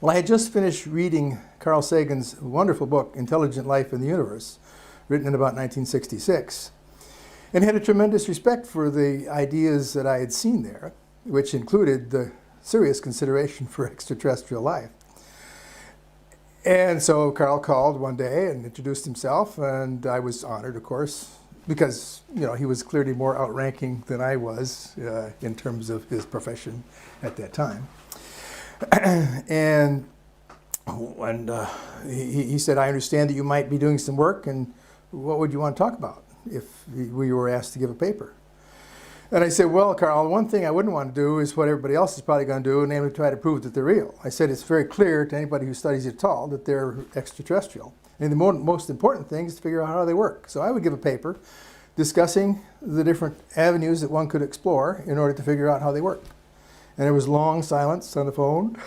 Well, I had just finished reading Carl Sagan's wonderful book, Intelligent Life in the Universe, written in about 1966, and had a tremendous respect for the ideas that I had seen there, which included the serious consideration for extraterrestrial life. And so Carl called one day and introduced himself, and I was honored, of course, because he was clearly more outranking than I was in terms of his profession at that time. And he said, "I understand that you might be doing some work, and what would you want to talk about if we were asked to give a paper?" And I said, "Well, Carl, one thing I wouldn't want to do is what everybody else is probably going to do, namely try to prove that they're real." I said, "It's very clear to anybody who studies it at all that they're extraterrestrial. And the most important thing is to figure out how they work." So I would give a paper discussing the different avenues that one could explore in order to figure out how they work. And there was long silence on the phone,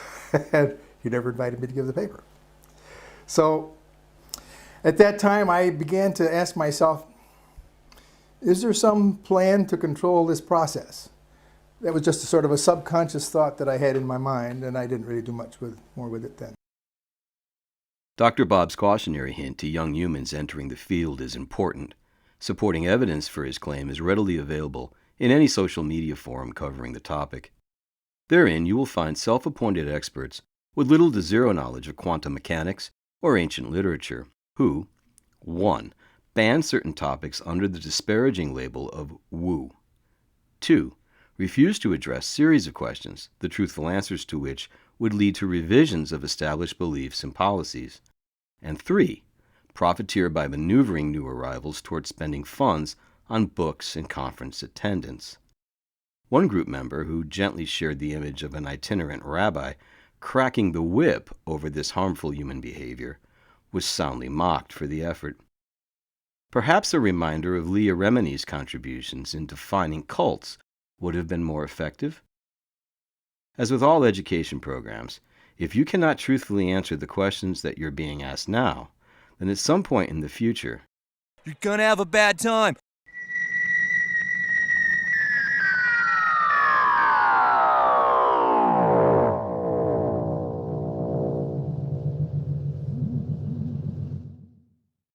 and he never invited me to give the paper. So at that time, I began to ask myself, is there some plan to control this process? That was just a sort of a subconscious thought that I had in my mind, and I didn't really do much more with it then. Dr. Bob's cautionary hint to young humans entering the field is important. Supporting evidence for his claim is readily available in any social media forum covering the topic. Therein, you will find self-appointed experts with little to zero knowledge of quantum mechanics or ancient literature who, 1. ban certain topics under the disparaging label of woo. 2. Refuse to address series of questions, the truthful answers to which would lead to revisions of established beliefs and policies. And 3. Profiteer by maneuvering new arrivals toward spending funds on books and conference attendance. One group member, who gently shared the image of an itinerant rabbi cracking the whip over this harmful human behavior, was soundly mocked for the effort. Perhaps a reminder of Leah Remini's contributions in defining cults would have been more effective. As with all education programs, if you cannot truthfully answer the questions that you're being asked now, then at some point in the future, you're gonna have a bad time.